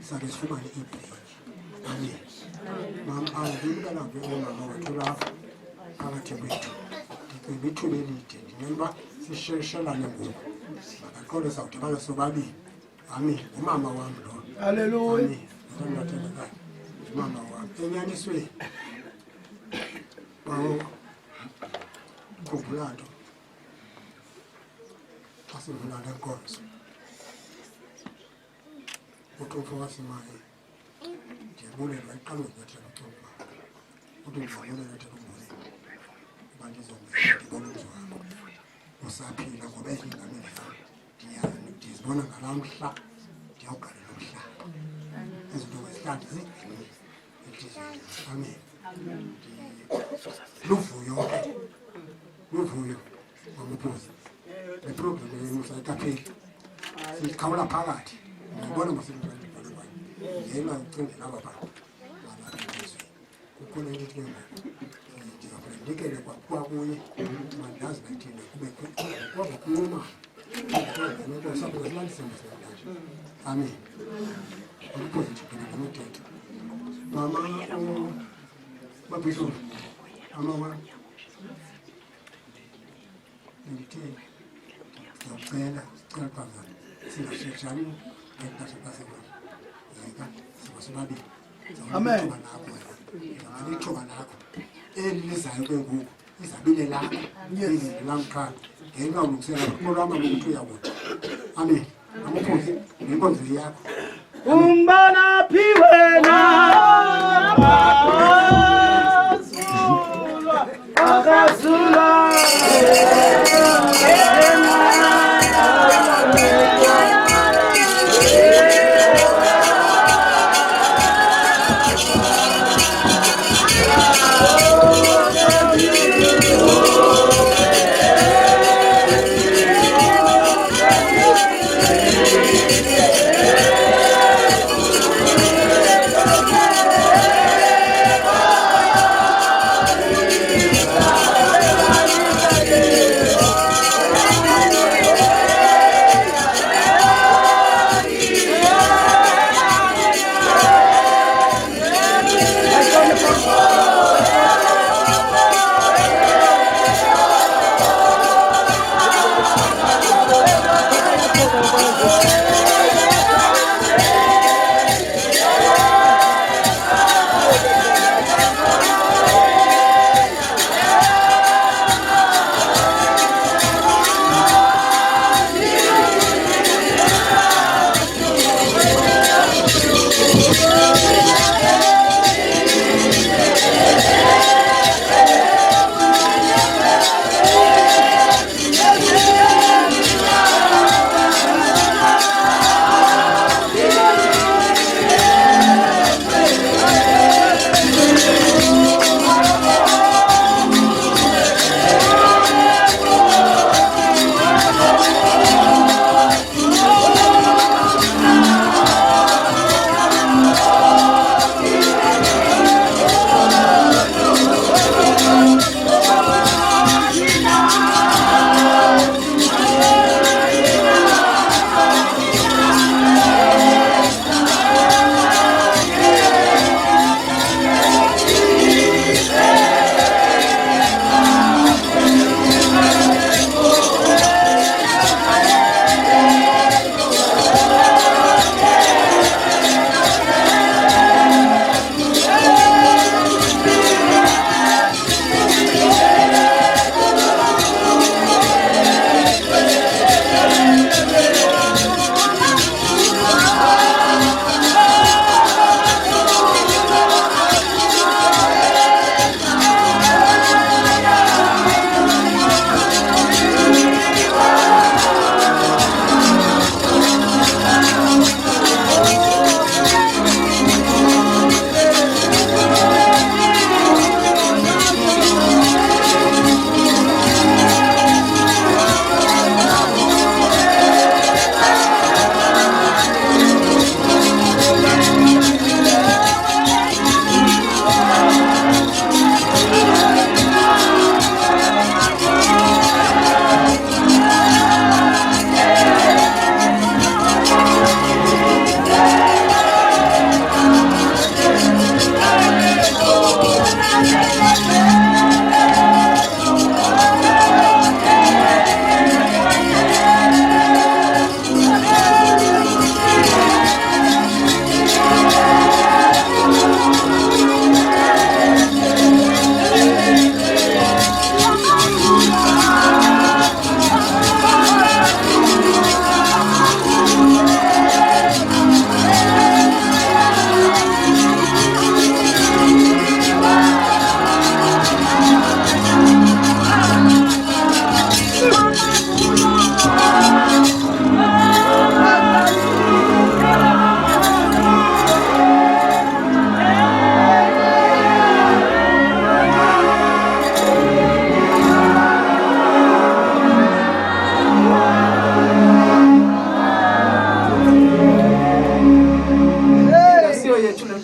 sakesifumane ibreak. Amen. Mama angibikela ngomama wethu lapha phakathi kwethu. Ndicela ithuba elide ndinenba sisheshelane ngoku. Makaqole sawudibana sobabili. Amen. Umama wami lo. Hallelujah. Amen. Mama wami enyanisweni. Bawo khumbula nto. Asivula lenkonzo. Uthofu wasimanje. Ndiyabulelwa iqalwe ngethela ucoba. Uthi ndiyabulelwa ngethela umbuzi. Abantu izongibona umzwakho. Usaphila ngoba ezingamele ndizibona ngalamhla ndiyawugalela umhlaba. Izinto ezihlala zigcine enhliziyweni. Amen. Luvuyo ngombuzi. Le program yemusa ekapheli. Sikhawula phakathi. Ngibona ngosimntwana ngibona. Ngena ucingela baba. Kukhona into ke ndikele kwakuye mandazi bathini kube kwaba kunoma into sabona silandise. Amen. Ukuphosithile ngomthetho. Mama babisho mama ndithi ngicela qhaza singasheshani ngekashe yeka sibasibabili. Amen. Ngalithoba lakho elizayo kwenguku izabile lakho lamkhaya ngenxa ulungisela kolwama ukuthi uyabona. Amen. Amaphosi ngenkonzo yakho. Umbana piwena akazula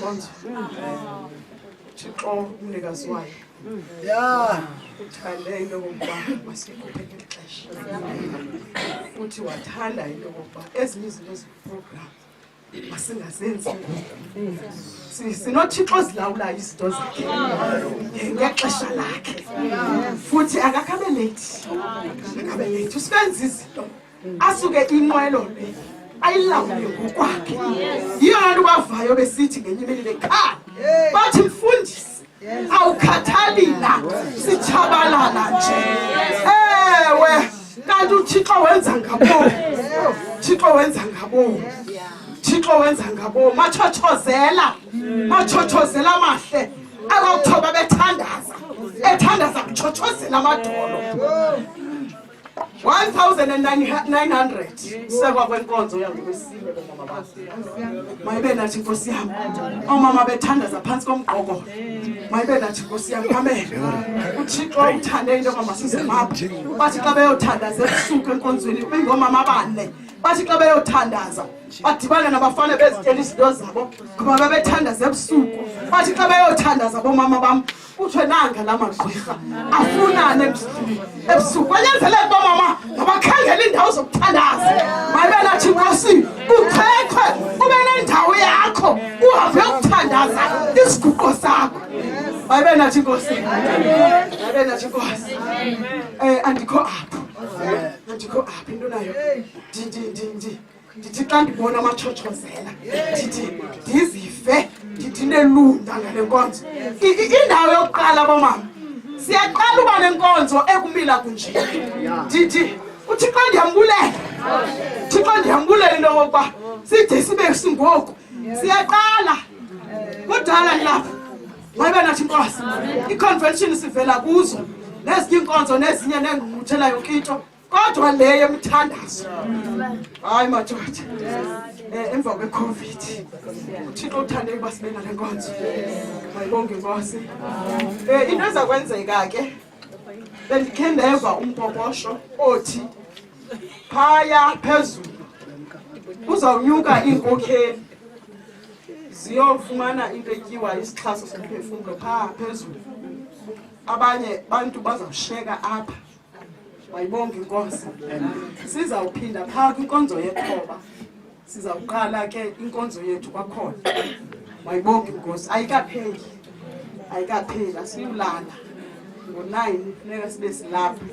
inkonzo. Thixo umnikazi wayo. Yeah. Uthande into yokuba masikhuphe ixesha. Uthi wathanda into yokuba ezinye izinto zeprogram masingazenzi ngoku. Sinothixo zilawulayo izinto zakhe ngexesha lakhe. Futhi akakabe late. Akabe late. Usenza izinto asuke inqwelo le ayilawule ngokwakhe. Yiyo loo nto bavayo besithi ngenye imini bekhala bathi mfundisi awukhathalina sitshabalala nje. Ewe kanti uThixo wenza ngabo. Thixo wenza ngabo. Thixo wenza ngabo. Machochozela amahle akuthoba ethandaza kuchochozela amadolo. 1,900 sekwa kwenkonzo yangokwesine bomama. Mayibe nathi Nkosi yami. Omama bethandaza phansi komqoko. Mayibe nathi Nkosi yami. Amen. uThixo uthande into yokuba masizemaphi. Bathi xa beyothandaza ebusuku enkonzweni bengomama abane. Bathi xa beyothandaza badibana nabafana bezitshela izinto zabo ngoba babethandaza ebusuku. Bathi xa beyothandaza bomama bam kuthiwe nanga lamagqirha afunane ebusuku. Kwanyanzeleka bomama mabakhangela indawo zokuthandaza. Mayibe nathi Nkosi kuchethwe kube nendawo yakho uhambe ukuthandaza isiguqo sakho. Mayibe nathi Nkosi. Mayibe nathi Nkosi. Andikho apho. Andikho apho into nayo. Ndithi xa ndibona amachochozela ndizive ndinelunda ngale nkonzo. Indawo yokuqala bomama siyaqala uba nenkonzo ekumila kunje. Ndithi uThixo ndiyambulela. Thixo ndiyambulela into yokuba side sibe singoku siyaqala kudala nilapha. Mayibe nathi Nkosi. I-convention sivela kuzo nezinye inkonzo nezinye nengqungquthela yonke into kodwa le yemthandazo. Hayi madoda. Emva kwe-COVID uThixo uthande ukuba sibe nale nkonzo. Mayibonge Nkosi. Into ezakwenzeka ke bendikhe ndeva umpoposho othi phaya phezulu uzawunyuka iinkokheli ziyofumana into etyiwa isixhaso somphefumlo phaa phezulu. Abanye bantu bazawushiyeka apha. Mayibonge Nkosi. Sizawuphinda phaa kwinkonzo yethoba. Sizawuqala ke inkonzo yethu kwakhona. Mayibonge Nkosi. Ayikapheli. Asiyulala. Ngo-9 funeka sibe silapha.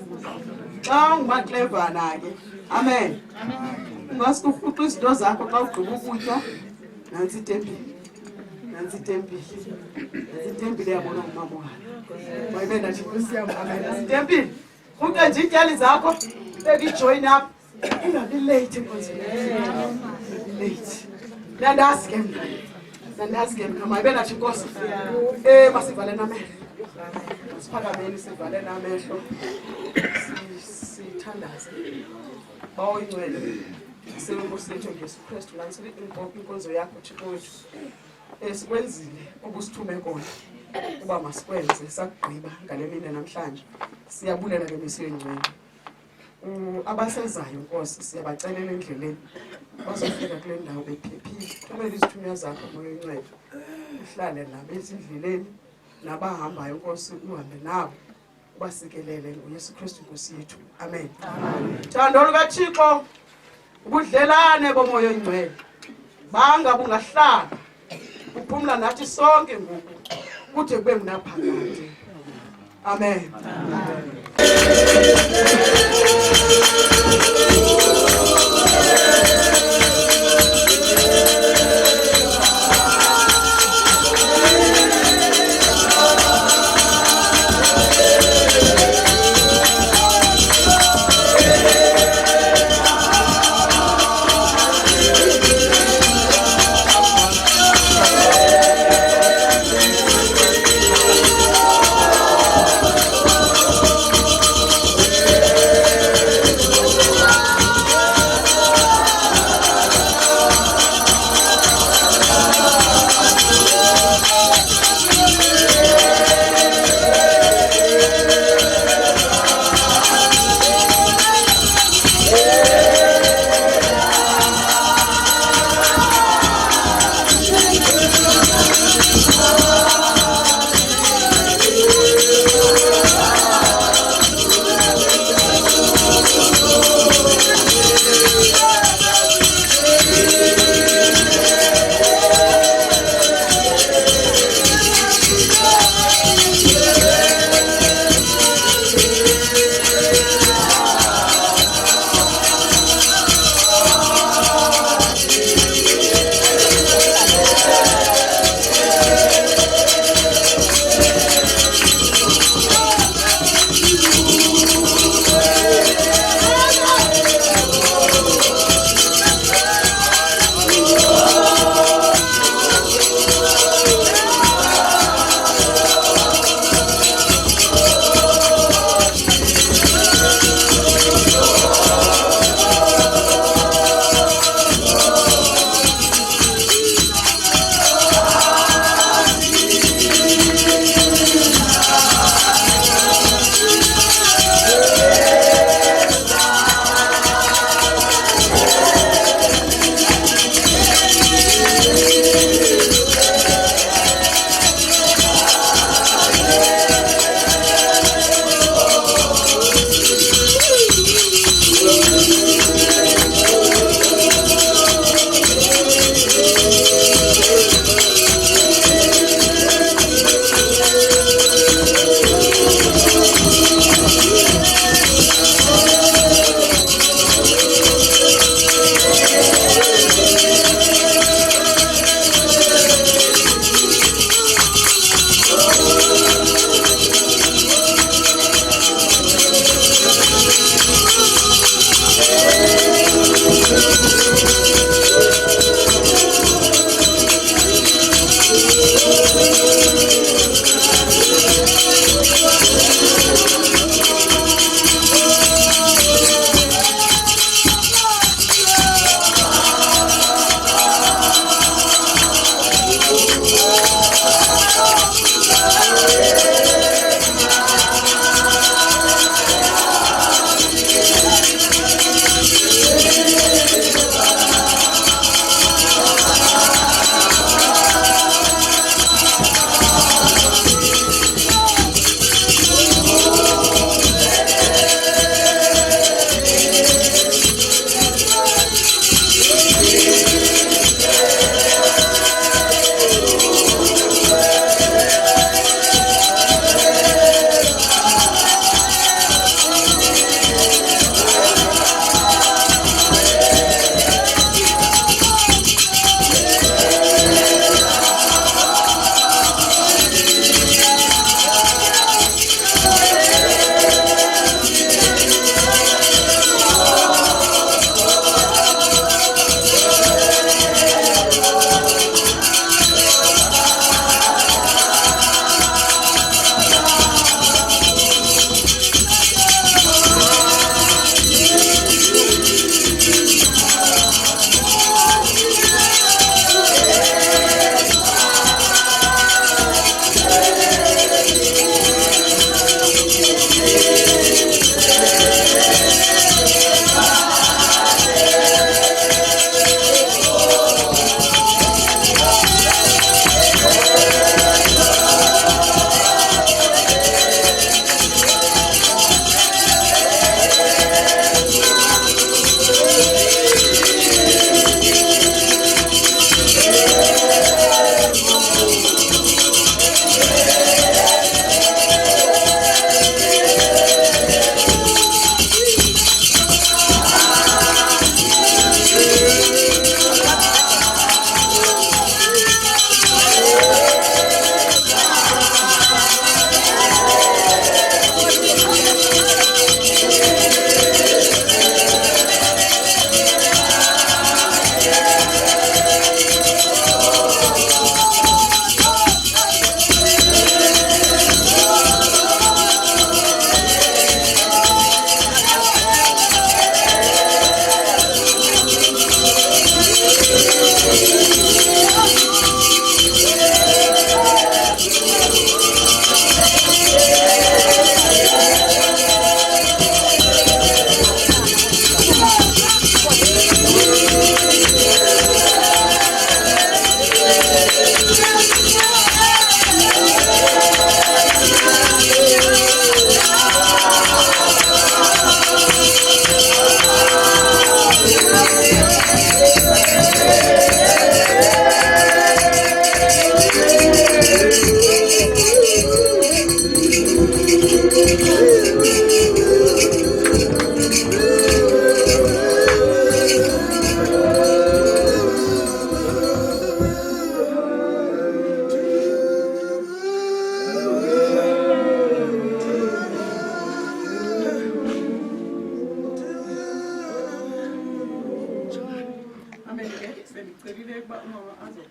Xa ungumaklevana ke. Amen. Ungasikufuqa izinto zakho xa ugqiba ukutya. Nansi itempile. Itempile yabona umama wakhe. Mayibe nathi Nkosi yami. Amen. Itempile. Uke nje ityali zakho bekijoin up. Ungabi late enkonzweni. Late. Nandazi ke mna. Mayibe nathi Nkosi. Masivale namehlo. Siphakameni sivale namehlo. Sithandaze. Bawuyingcwele. Senkosi yethu Yesu Kristu lansele inkonzo yakho Thixo wethu. Sikwenzile obusithume kona. Uba masikwenze sakugqiba ngale mini namhlanje. Siyabulela ke besiyengcwele. Abasezayo Nkosi siyabacelela endleleni. Bazofika kule ndawo bephephile. Thumela izithunywa zakho moya oyingcwele. Uhlale nabo ezindleleni nabahambayo Nkosi uhambe nabo. Ubasikelele ngoYesu Kristu Nkosi yethu. Amen. Thando lukaThixo ubudlelane bomoya oyingcwele. Banga bungahlala. Uphumla nathi sonke ngoku. Kude kube ngunaphakade. Amen.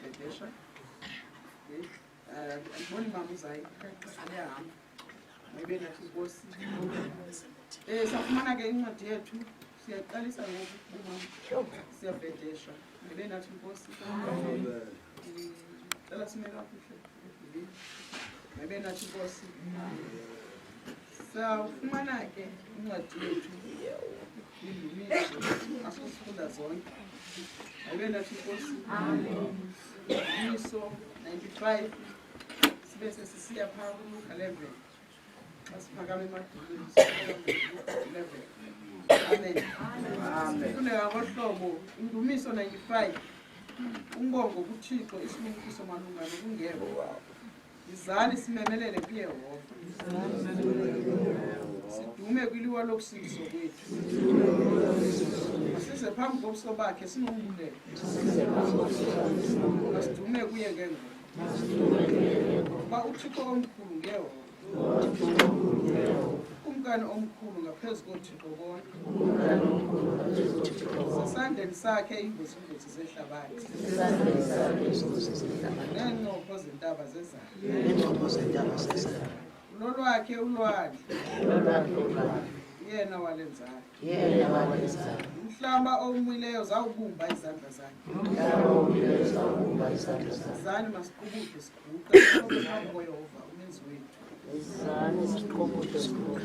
siyabhedesha. Ngibona imama uzayihamba. Maybe nathi Nkosi. Safumana ke incwadi yethu siyaqalisa ngoku siyabhedesha. Maybe nathi Nkosi. Cela simela kuhle. Maybe nathi Nkosi. Safumana ke incwadi yethu. Indumiso asifunda zonke. Maybe nathi Nkosi. Indumiso 95 sibe sesiya phakathi kuLuka 11. Asiphakame emadolweni 11. Amen. Kuneka ngohlobo Indumiso 95 umbongo kuThixo isilumkiso malunga nokungebo. Izani simemelele kuYehova. Sidume kwiliwa lokusindiso kwethu. Size phambi kobuso bakhe sinombulelo. Sidume kuye ngengoma. Ba uThixo omkhulu ngeYehova. Umkani omkhulu ngaphezu koThixo bonke. Sesandleni sakhe ingozi zehlabathi. Neenqopho zentaba zezayo. Lolwakhe ulwandle. Yena walenzayo. Umhlaba omileyo zawubumba izandla zakhe. Zani masiqubuthe siguqa phambi koYehova umenzi wethu. Izani siqubuthe siguqa.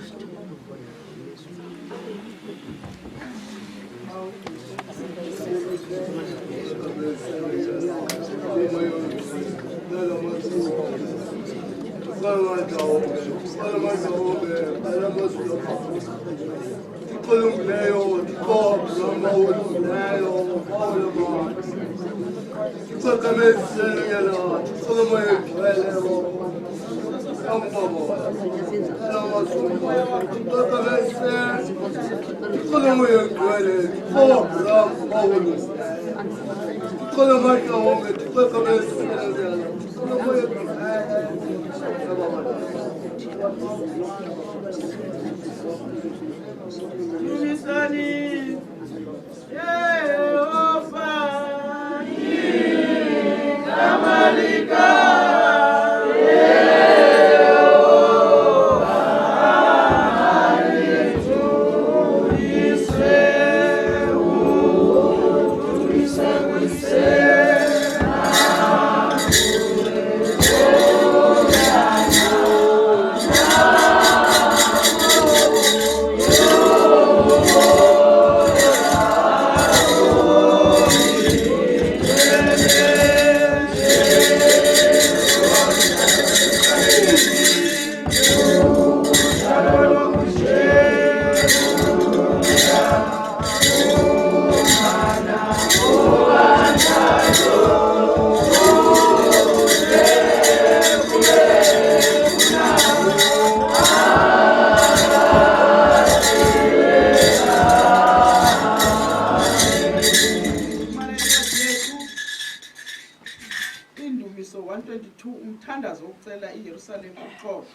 Indumiso 122 umthandazo wokucela iYerusalem uqobo.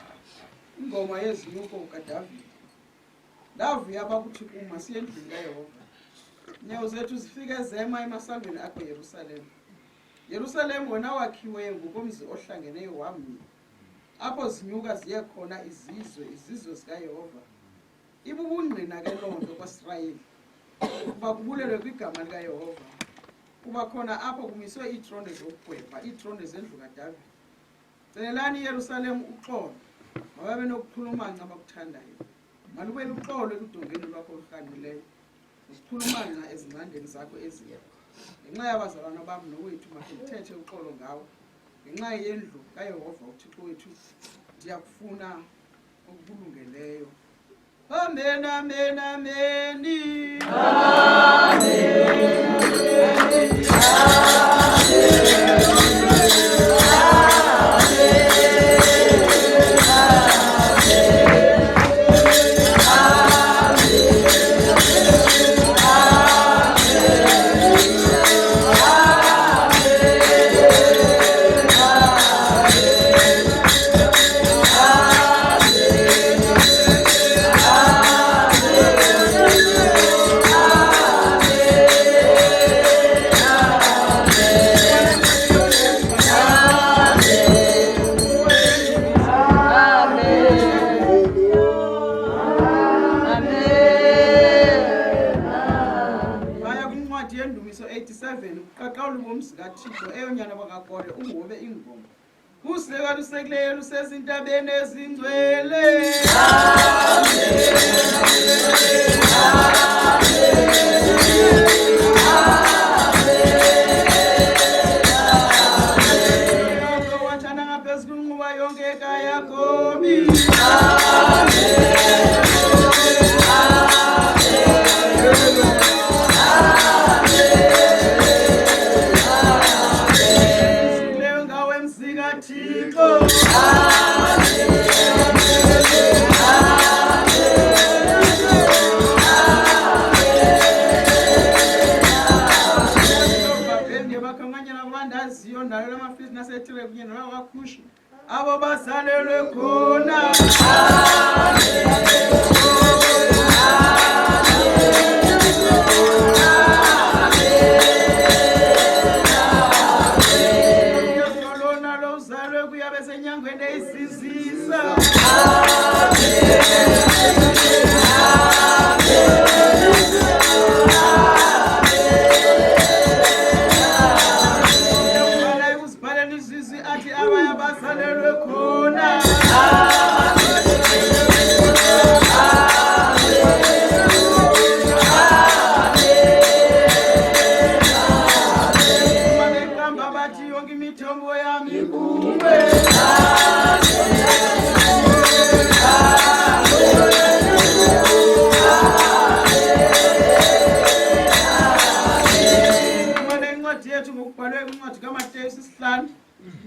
Ingoma yezinyuko kaDavide. Ndavuya abakuthi uma siyendlini kaYehova. Nyawo zethu zifike zema emasangweni akho Yerusalem. Yerusalem wona wakhiwe ngokomzi ohlangeneyo wami. Apho zinyuka ziye khona izizwe zikaYehova. Ibubungqina ke lonto kwaIsrayeli. Kuba kubulelwe kwigama likaYehova. Kuba khona apho kumiswe iitronde zokugweba, iitronde zendlu kaDavide. Celelani iYerusalem uxolo. Mababe nokukhulumana abakuthandayo. Malube uxolo ekudongeni lwakho oluhanqileyo. Usikhulumana ezingcandeni zakho eziya. Ngenxa yabazalwana bam nowethu makuthethe uxolo ngawo. Ngenxa yendlu kaYehova uThixo wethu ndiyakufuna okubulungeleyo. Amen, amen, amen. uthixo eyonyana bakakole ungobe ingoma kusileka lusekileyo lusezintabeni ezingcwele wathana ngaphezu kunquba yonke kayakobi abo basalelwe khona lona lozalwe kuyabe senyangweni eyisisisa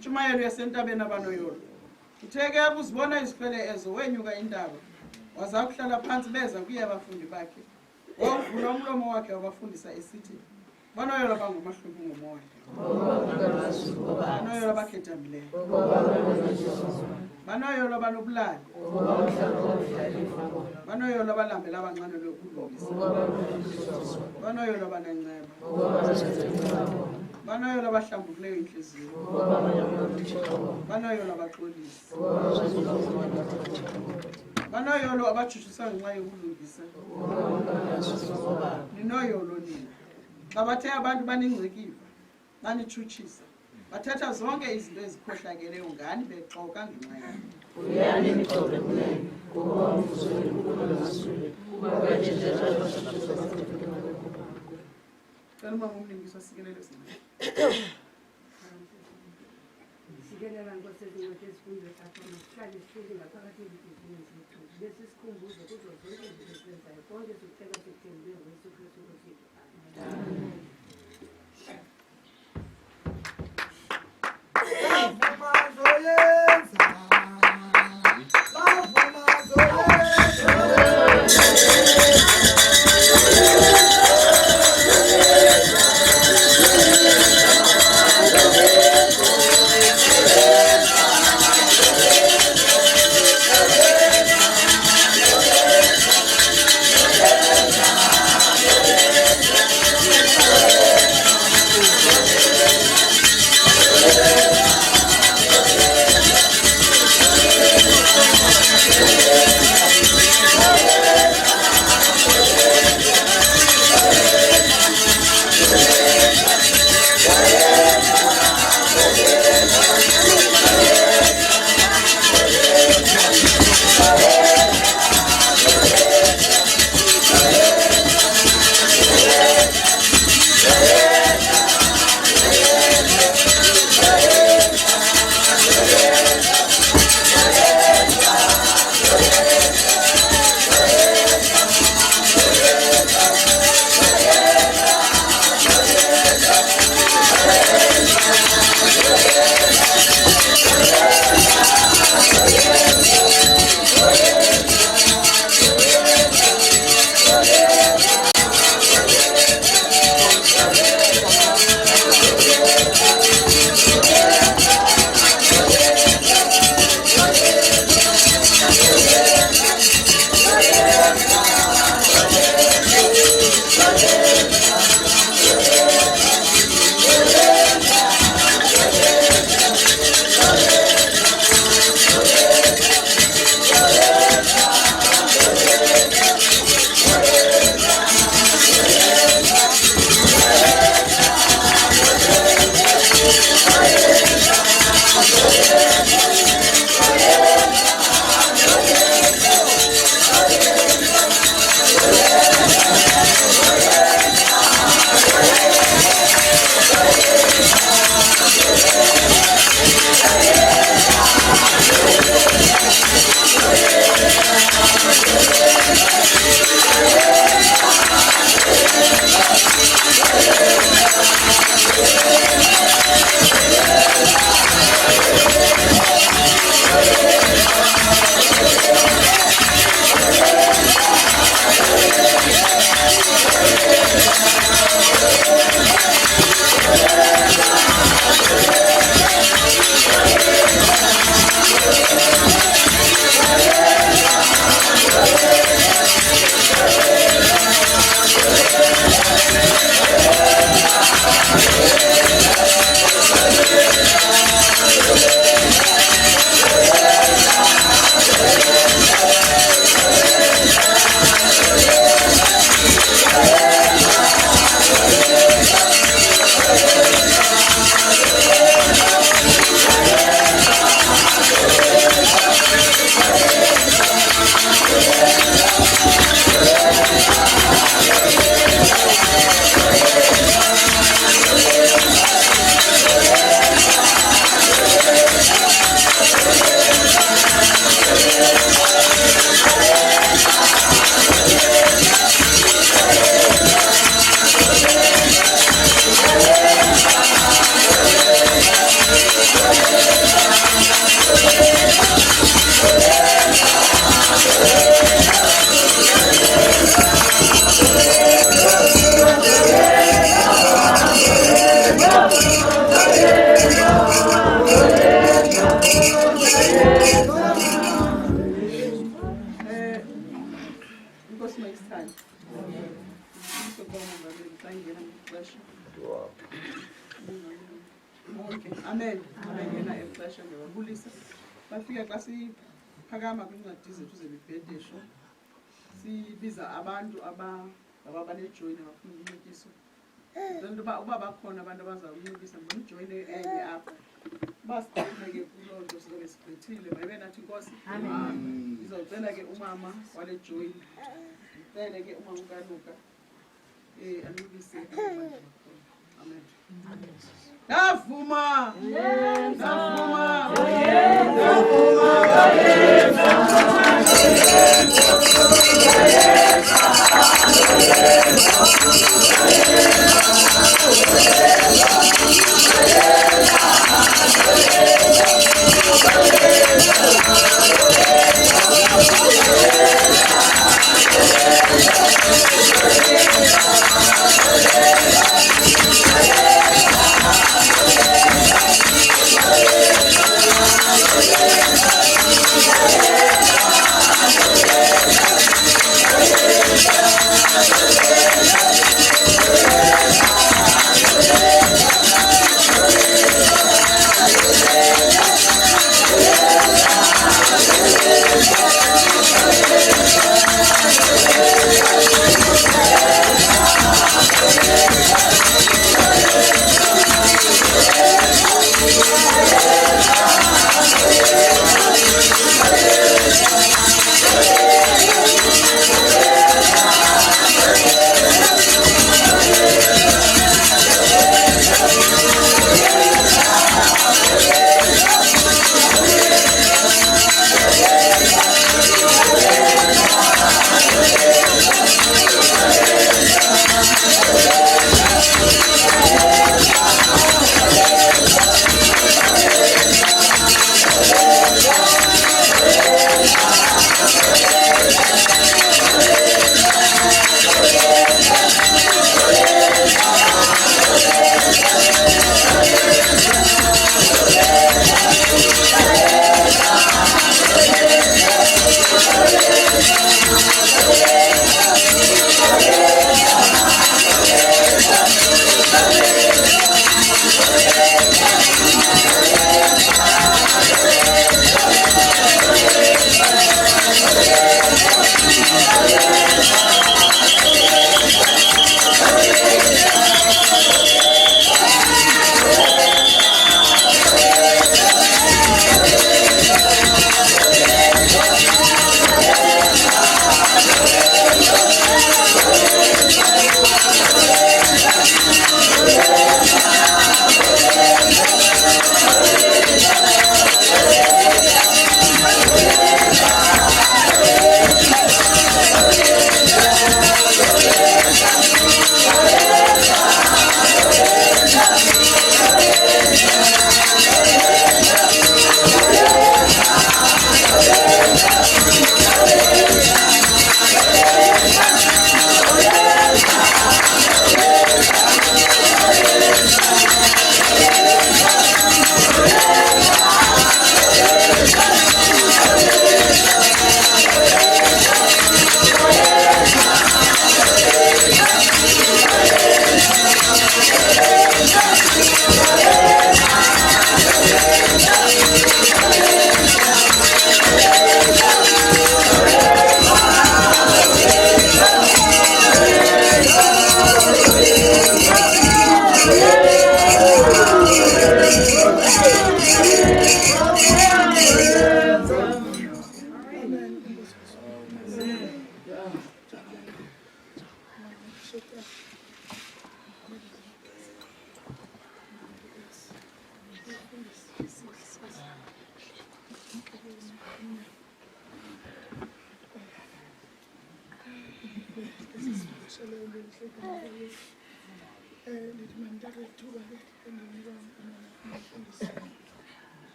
intshumayelo yasentabeni abanoyolo utheke uzibona izikwele ezo wenyuka indaba waza kuhlala phansi beza kuye abafundi bakhe wavula umlomo wakhe wabafundisa esithi banoyolo bangumahluku ngomoya banoyolo bakhethambileyo banoyolo banobulali banoyolo balambela abancane lokulungisa banoyolo banenceba banoyolo abahlambukileyo inhliziyo banoyolo abaxolisi banoyolo abajujusa ngenxa yokulungisa ninoyolo nina xa bathe abantu baningcikiva banitshutshisa bathatha zonke izinto ezikhohlakeleyo ngani bexoka ngenxa yabo cela uma umlingisi wasikelele sina Sikelela Nkosi ezinqothi ezifundwe apha masihlale sihleli ngaphakathi ezibhizinisi zethu bese sikhumbuze kuzo zonke izinto ezenzayo konke sikucela sikuthembile ngoYesu Kristu Nkosi yethu. Amen. Okay, amen. Yena emflasha ngiyabulisa. Bafika xa siphakama kwincwadi zethu zemibhedesho. Sibiza abantu abanejoin abafuna ukuncintiswa. Lento uba bakhona abantu abazawuncintisa ngomjoyine enye apha. Basicela ke kuloo nto sizobe sigqithile mayibe nathi Nkosi. Amen. Ngizocela ke umama wale join. Ngicele ke umama ukaNuka anibise. Amen. Navuma. Navuma.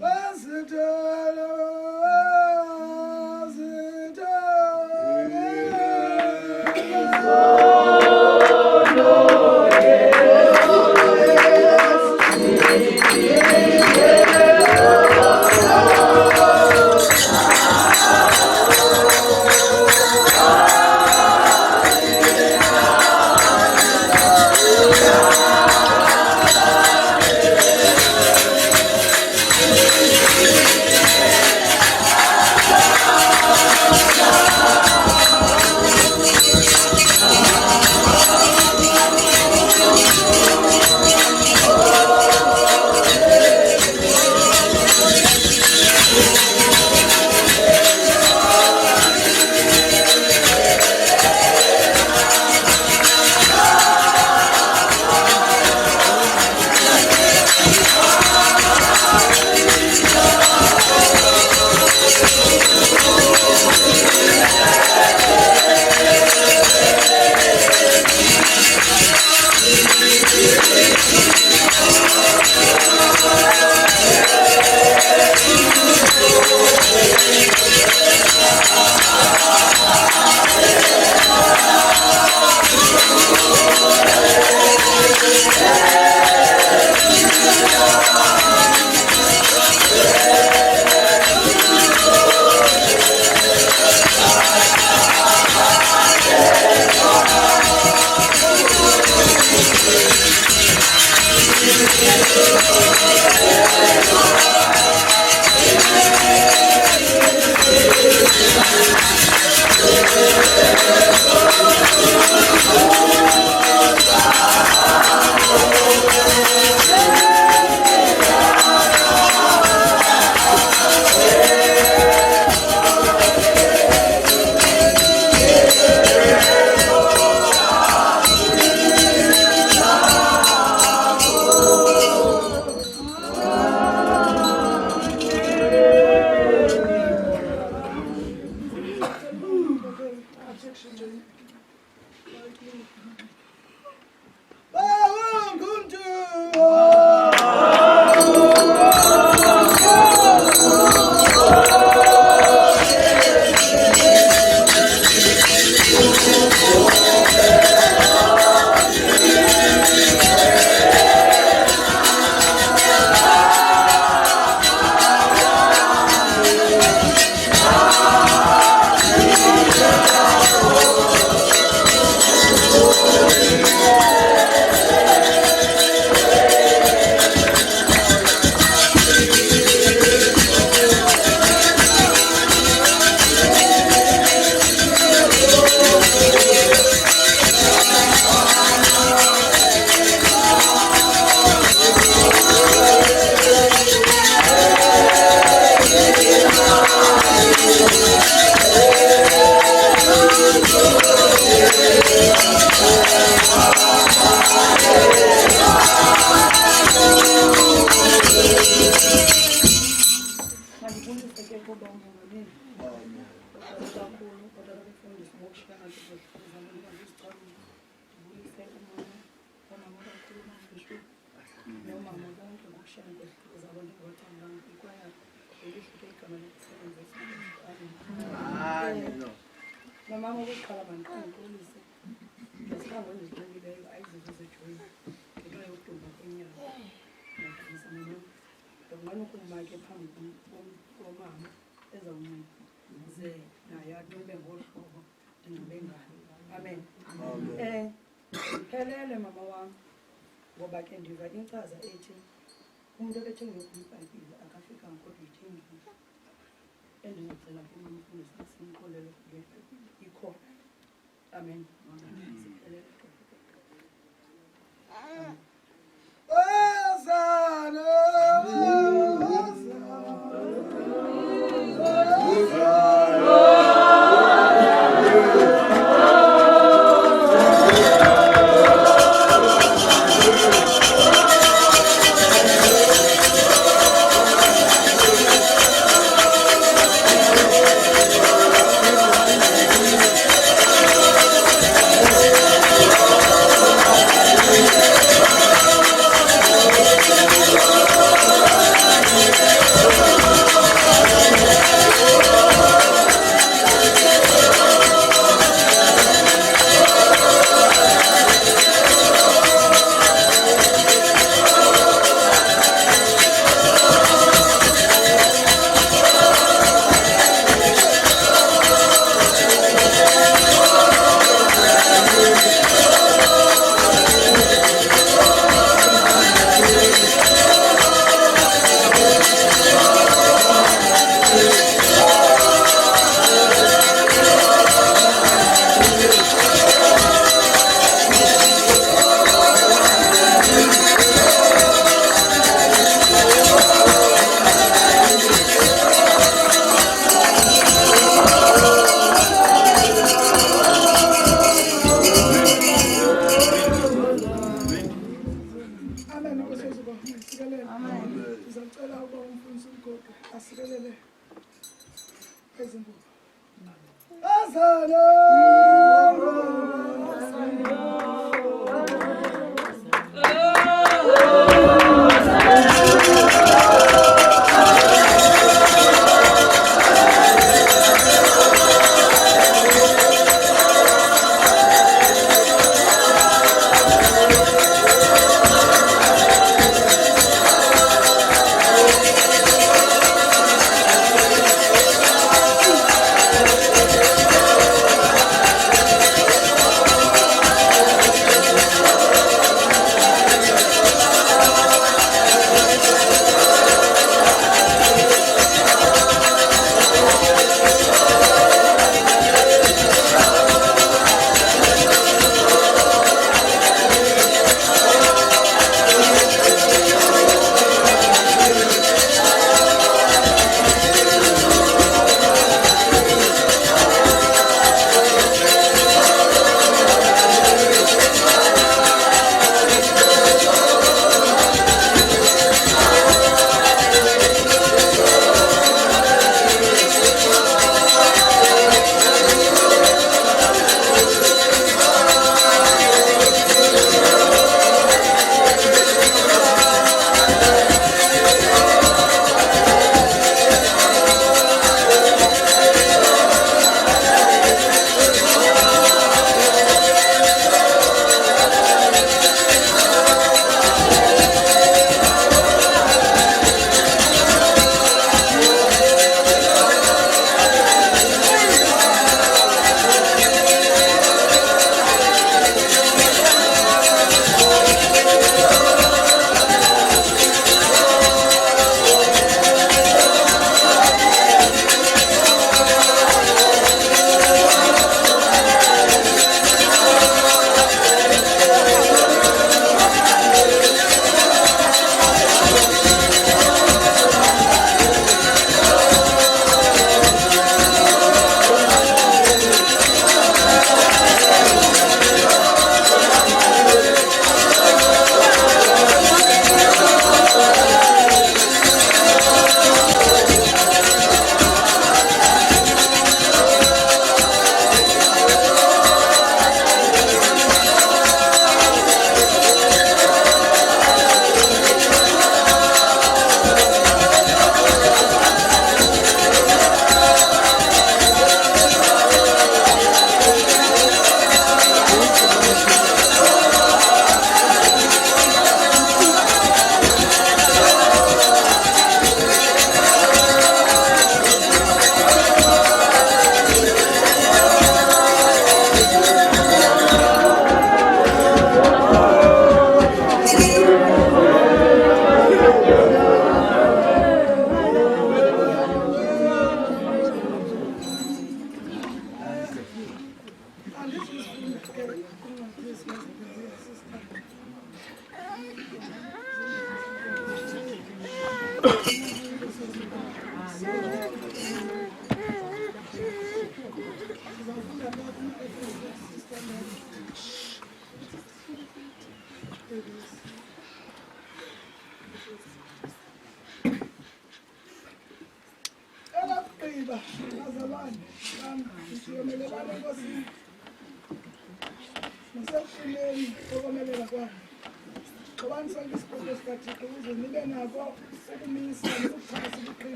Vencedor. Amen. Helele mama wami ngoba ke ndiva inkaza ethi umuntu obethenge iBhayibhile akafika kodwa ithengile endingacela ke mama ufundisa simkholelo ke ikhona. Amen.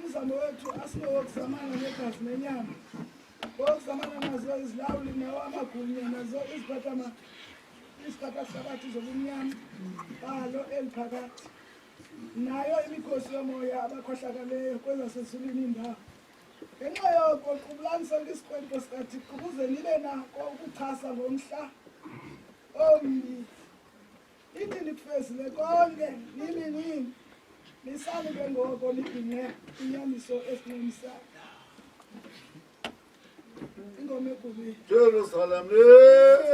umzamo wethu asinowokuzamana negazi nenyama wokuzamana nazo izilawuli nawo amagunya nazo iziphatha sabathi zobumnyama balo eliphakathi nayo imikhosi yomoya abakhohlakaleyo kwezasezulwini indawo ngenxa yoko qubulanisela isikwento sikathi ukuze nibe nako ukuchasa ngomhla ombi ithi nikufezile konke nini nisani ke ngoko nibhinqe inyaniso esinemisayo ingoma egubile Jerusalem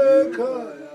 ekhaya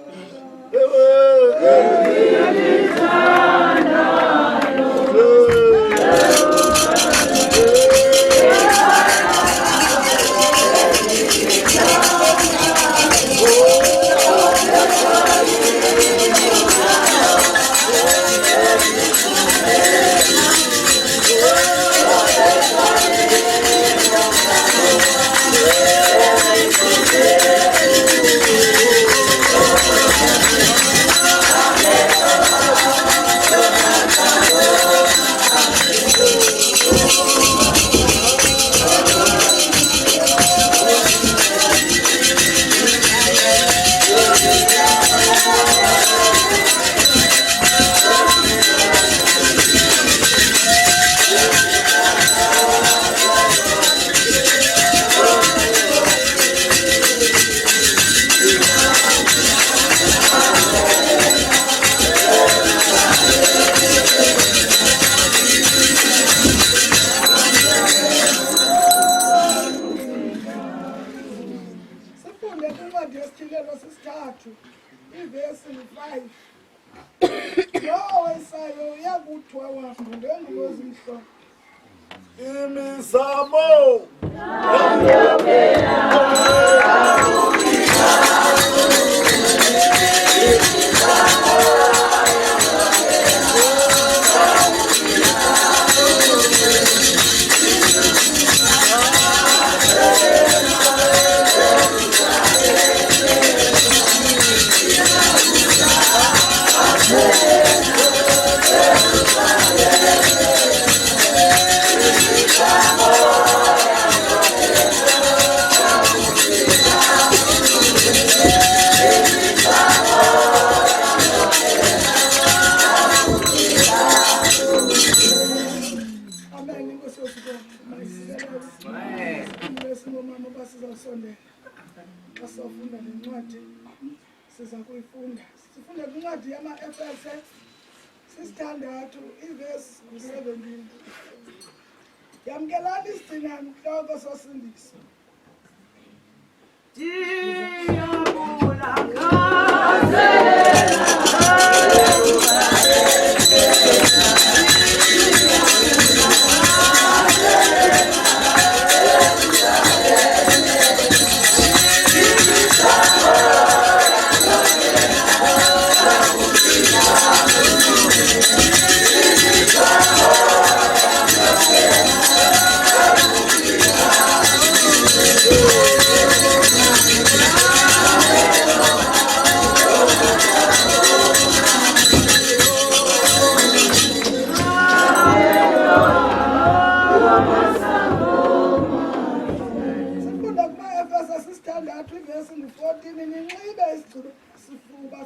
ivesi 5 lo wesayo yakuthiwa wangengozimhlo imisamo basafunda lencwadi siza kuyifunda sifunda kwincwadi yama-Efese sisithandathu ivesi 17 yamkelani isigcinantloko sosindiso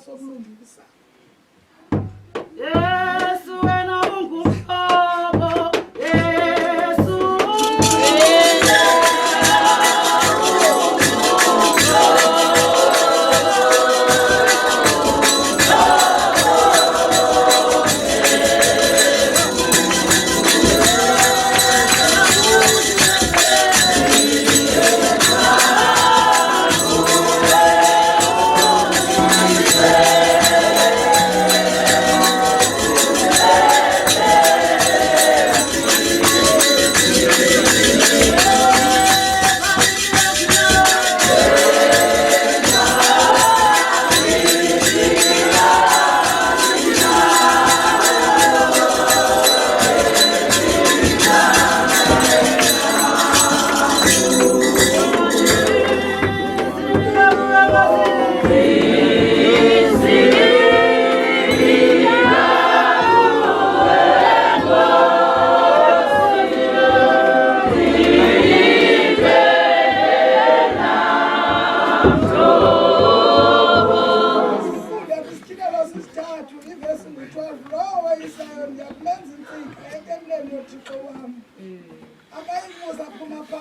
sokulungisa Yesu wena ungumhlobo Yesu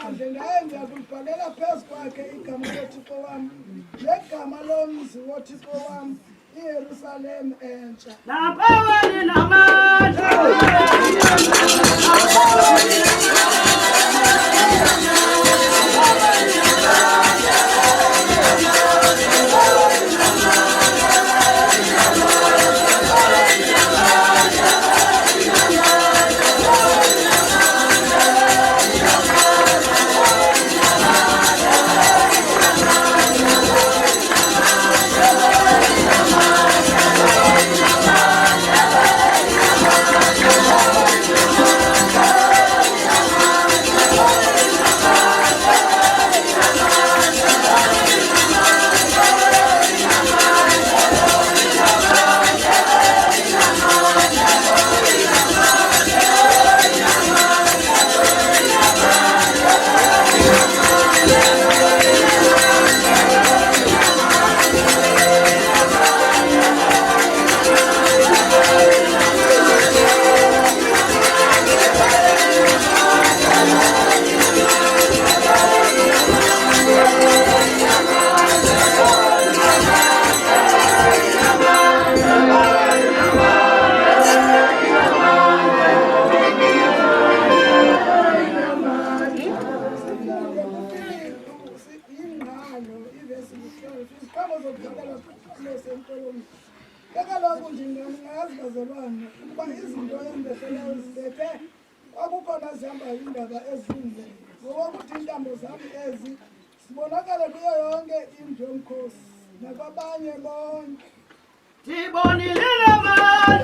phandle naye ndiyakulibhalela phezu kwakhe igama lothixo wam negama lomzi wothixo wam iYerusalem entsha Napawani namandla sibonakala kuyo yonke indlu yomkhosi nakwabanye bonke Tibonile namandla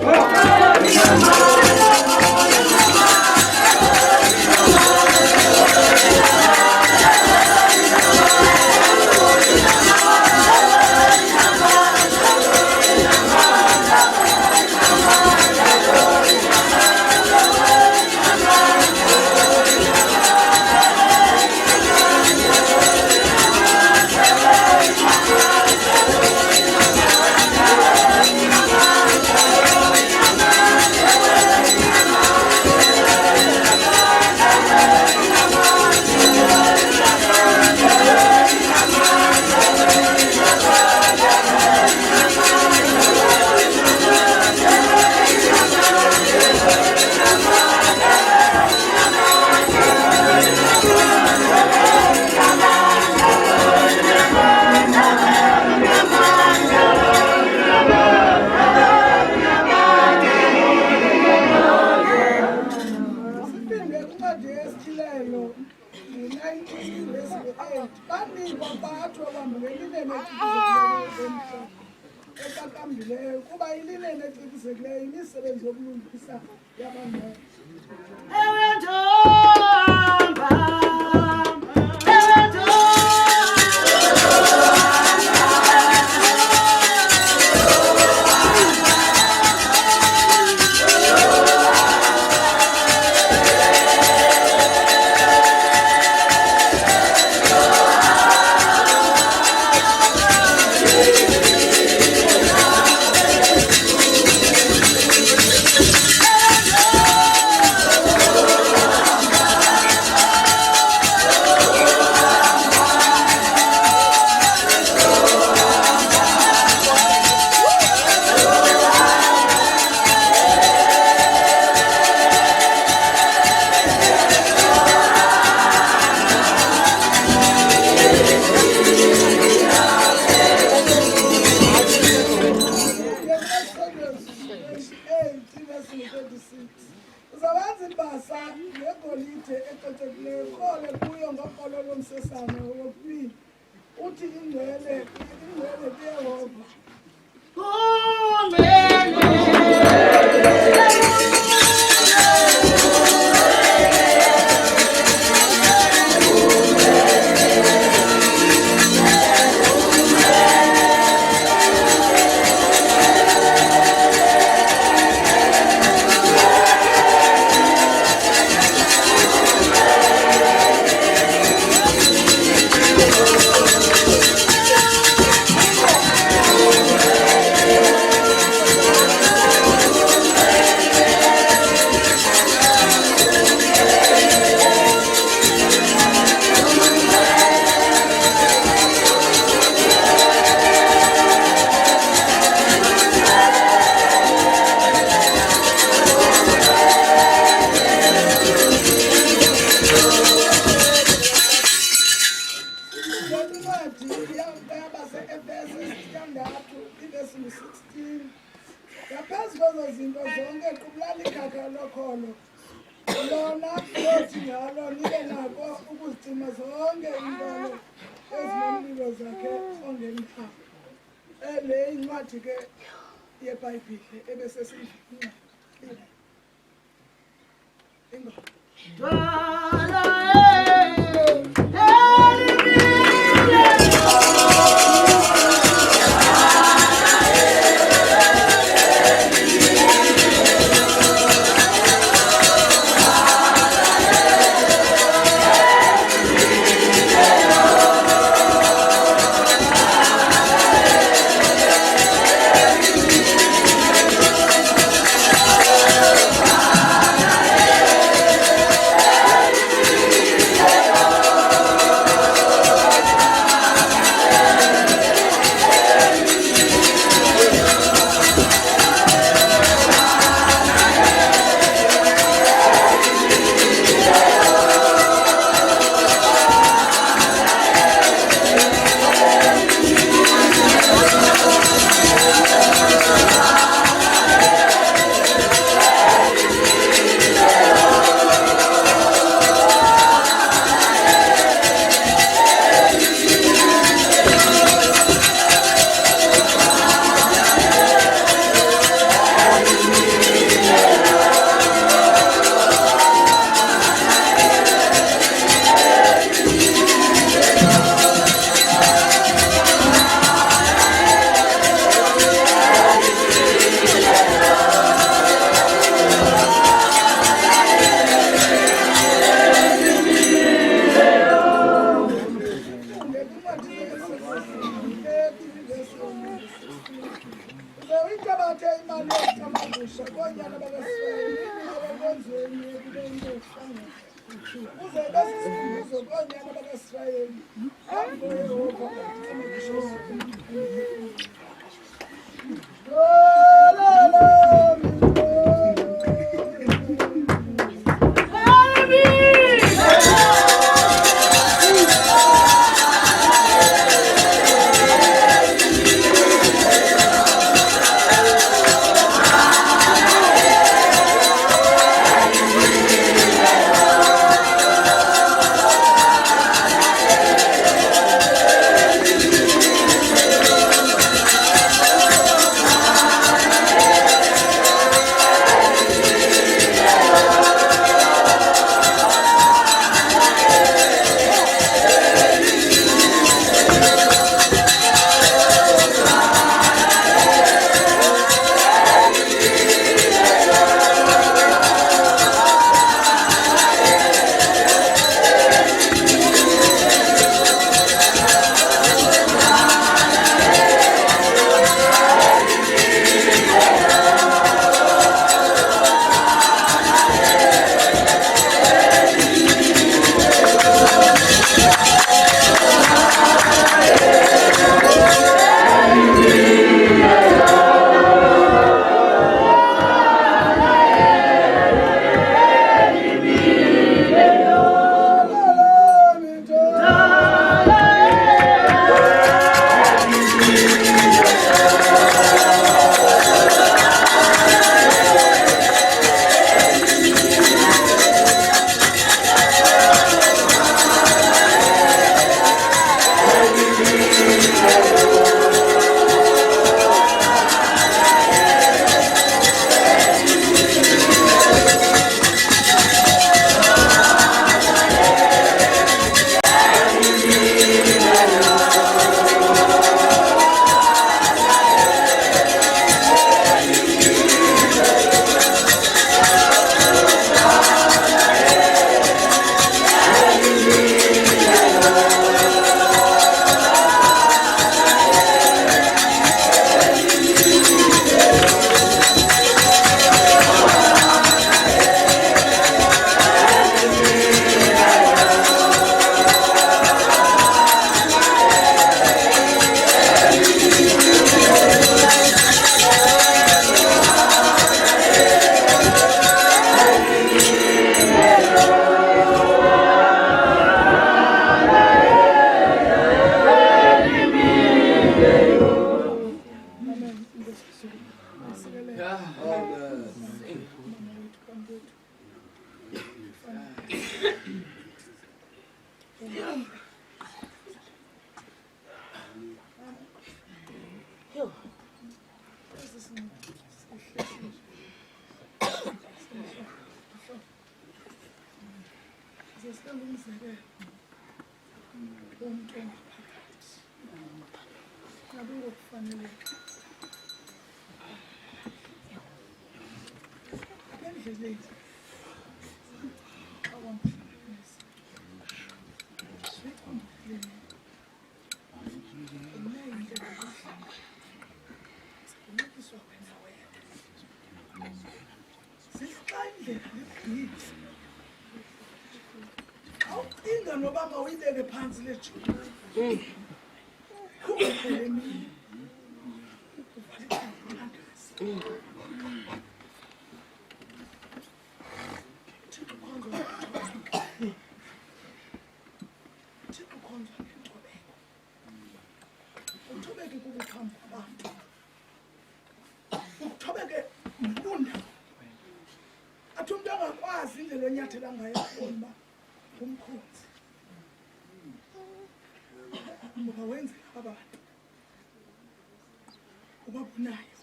kuba ilinene eqikisekileyo imisebenzi yokulungisa yabangcwele ewentomba uzawenza imbasa ngegolide ecocekileyo ukrole kuyo ngokrolo lomsesane wokwini uthi ingcwele kuyehova yesithandathu ivesi 16 ngaphezu kwezo zinto zonke kubulala ikhaka lokholo lona lothi njalo nibe nako ukuzicima zonke iintolo ezinomlilo zakhe ongenqaba. Le incwadi ke yeBhayibhile ebesesiyifuna ingoma umzekelo womuntu ongaphakathi ngabe ngokufaneleka endleleni awamhlanganisa swekumhleni unayindlela yokuhlala sikulungiswa wena sixa indlela lebhizi awucinga noba mawuyibeke phansi le juda kungele emini Thixo khonzwa ngencobeko uthobeke kukuthamba kwabantu uthobeke ngokunda athi umuntu angakwazi indlela onyathela ngayo akubona uba ngumkhonzi ngoba wenzela abantu ubabonayo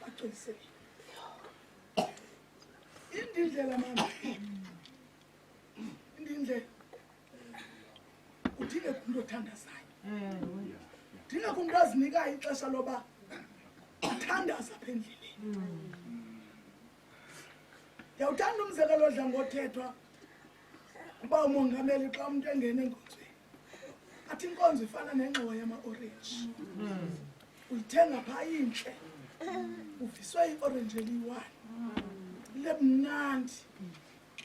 bagcwalisekile indindlela mama indindlela udinge umuntu othandazayo udinge umuntu ozinikayo ixesha loba athandaza apha endleleni yawuthanda umzekelo odla ngothethwa uba umongameli xa umuntu engene enkonzweni athi inkonzo ifana nengxowa yama-orenji uyithenga phaa intle uviswe i-orenji eliyi-1 lebmnandi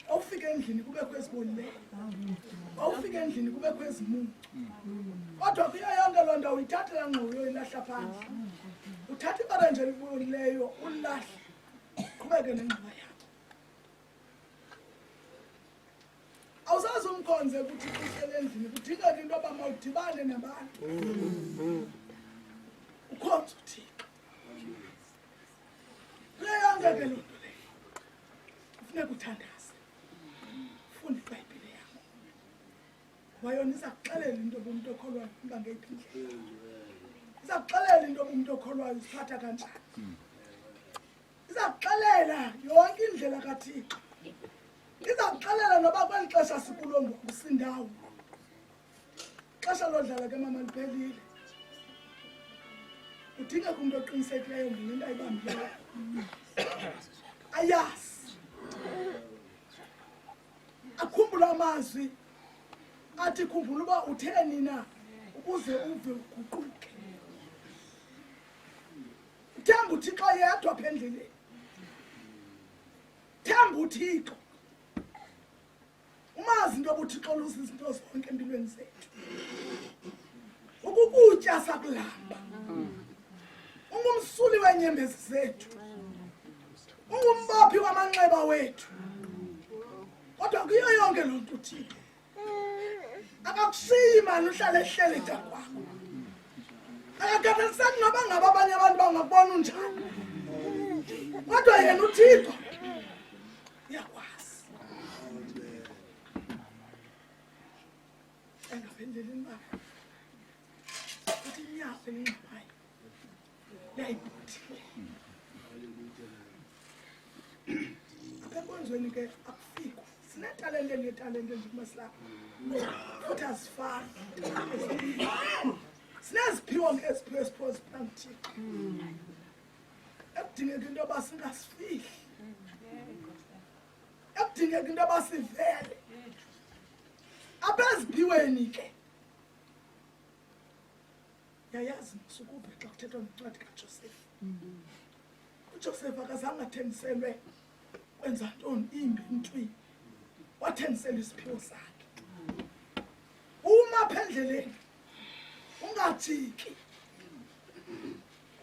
awufike endlini kubekho ezibolileyo awufike endlini kubekho ezimuncu kodwa kuyo yonke loo nto uyithatha laa ngxowa uyoyilahla phandle uthatha i-orenji elibolileyo ulilahle qhubeke nengxowa yakho awusazi umkhonze ukuthi uhlele endlini kudingeka into yoba mawudibane nabantu ukhonze uthixo kuyo yonke ke loo nto leyo kufuneka uthandaze ufunda iBhayibhile yakho ngoba yona iza kuxelela into yoba umntu okholwayo uba ngeyiphi indlela iza kuxelela into yoba umntu okholwayo uziphatha kanjani iza kuxelela yonke indlela kaThixo iza kuxelela noba kweli xesha sikulo ngoku sindawo ixesha lodlala ke mama liphelile udinga kumntu oqinisekileyo ngento ayibambileyo ayazi akhumbula amazwi athi khumbula uba utheni na ukuze uve uguquke themba uThixo yedwa apha endleleni themba uThixo umazi into yoba uThixo luza izinto zonke empilweni zethu ukukutya sakulamba ungumsuli weenyembezi zethu ungumbophi wamanxeba wethu kodwa kuyo yonke loo nto uThixo akakushiyi mani uhlale ehlele dakwakho akakhathaliseki noba ngaba abanye abantu bangakubona unjani kodwa yena uThixo uyakwazi engaphendlelini bakho uthi inyafo elingxabayo yayibhuthile apha enkonzweni ke akufikwa sinetalente ngetalente nje kuba silapha futhi azifani sineziphiwo ngeziphiwo eziphiwo ziphambi Thixo ekudingeka into yoba singasifihli ekudingeka into yoba sivele apha eziphiweni ke yayazi msukuphi xa kuthethwa ngencwadi kaJosefa uJosefa akazange athengiselwe kwenza ntoni imbi ntwi wathengiselwa isiphiwo sakhe uma apha endleleni ungajiki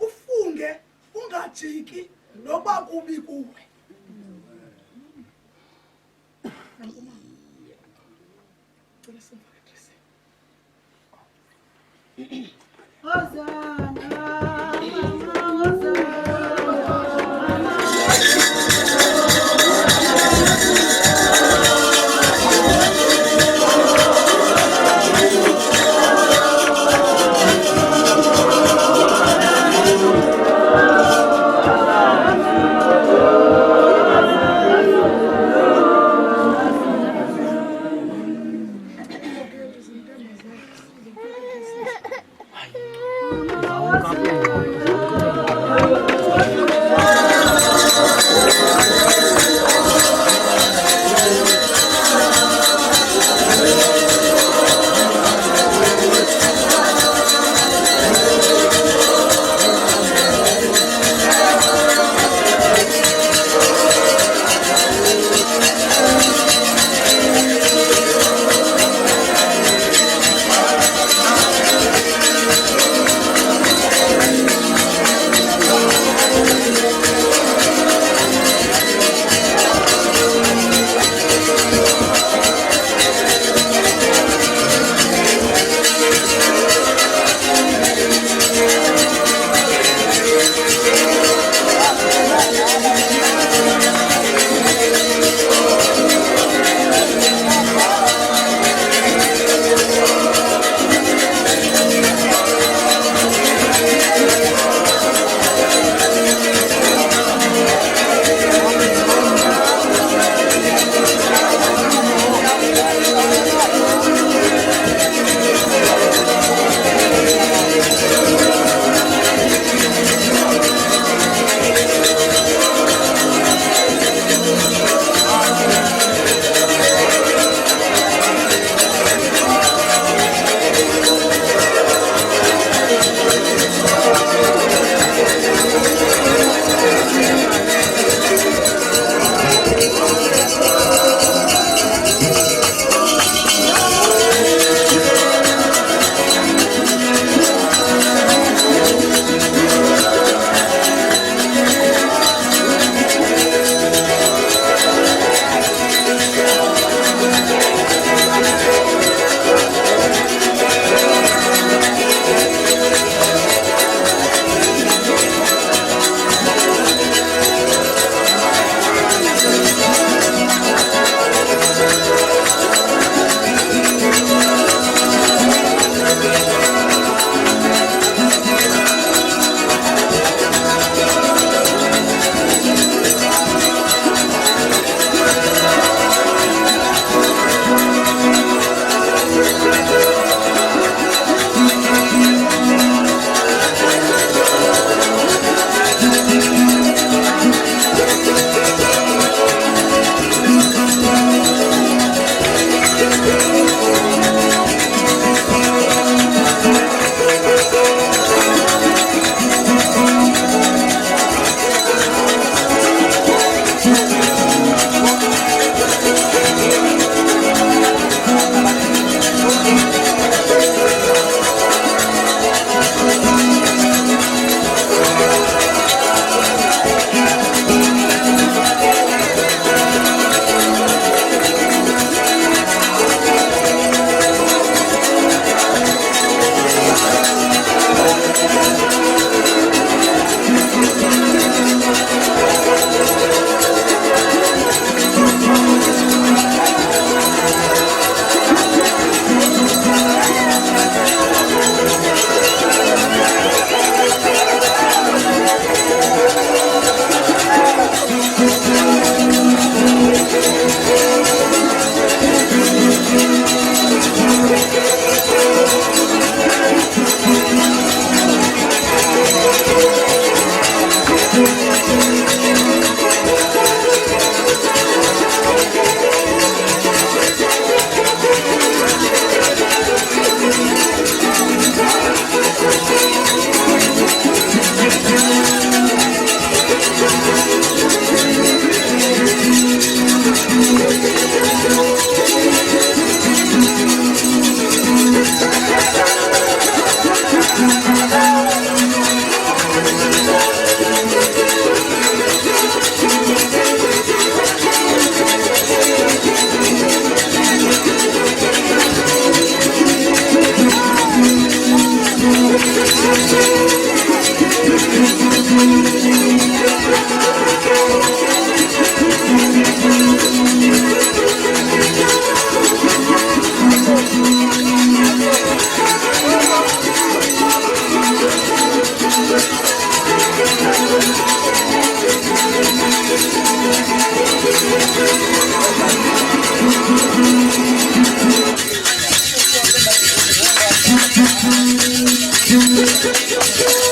ufunge ungajiki noba kubi kuwe Thank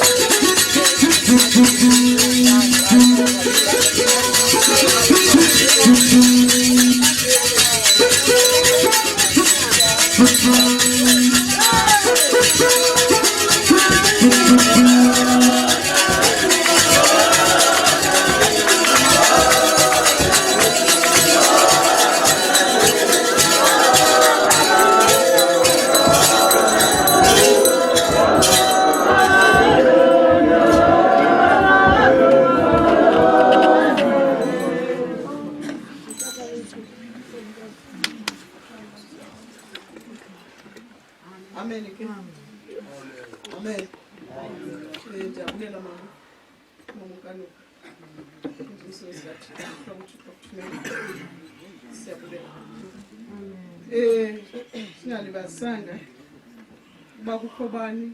you. Amen. Amen. Jabulela mama. Mama kanu. Singalibazisanga uba kukho bani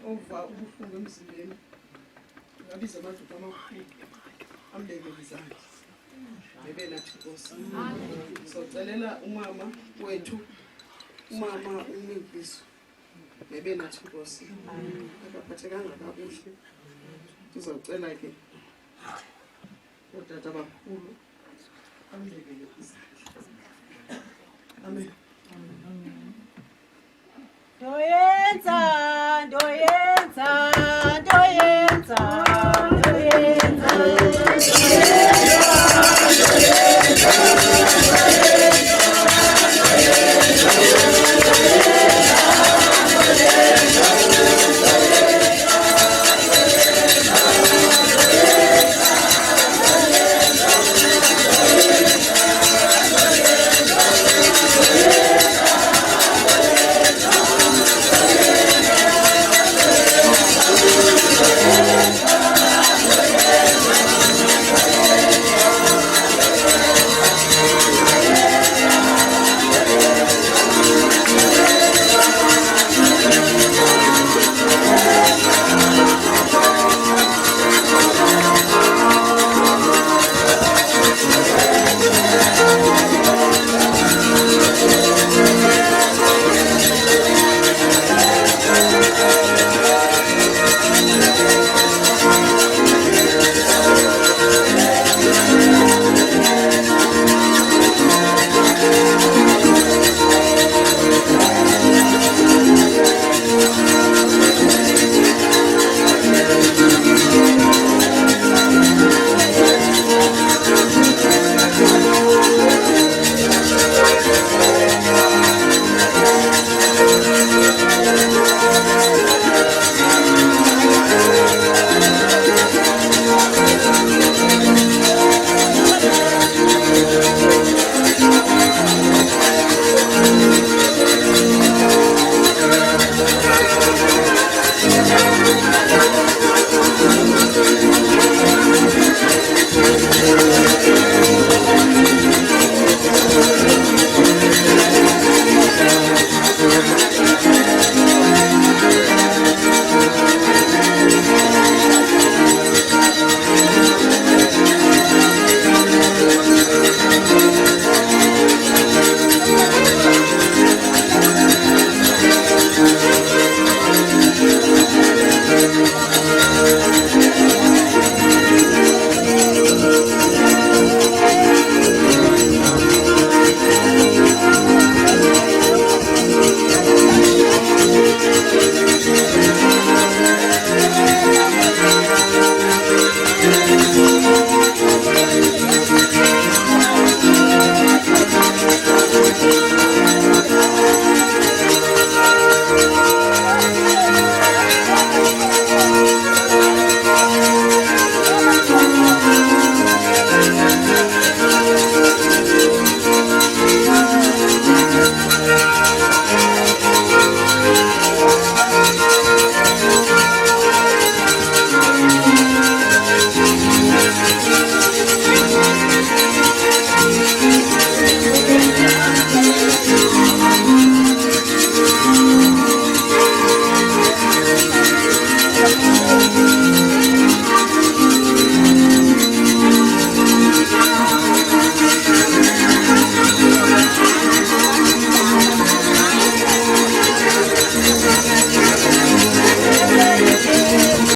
ova ubuhlungu emzimbeni ngabiza amadoda amakhulu ambekele izandla bebe nathi Nkosi. Socelela umama wethu umama uMkhosi bebe nathi Nkosi akaphathekanga kakuhle. Sizocela ke utata bakhulu ambekele izandla. Amen. Doyenza, doyenza, doyenza, doyenza, doyenza.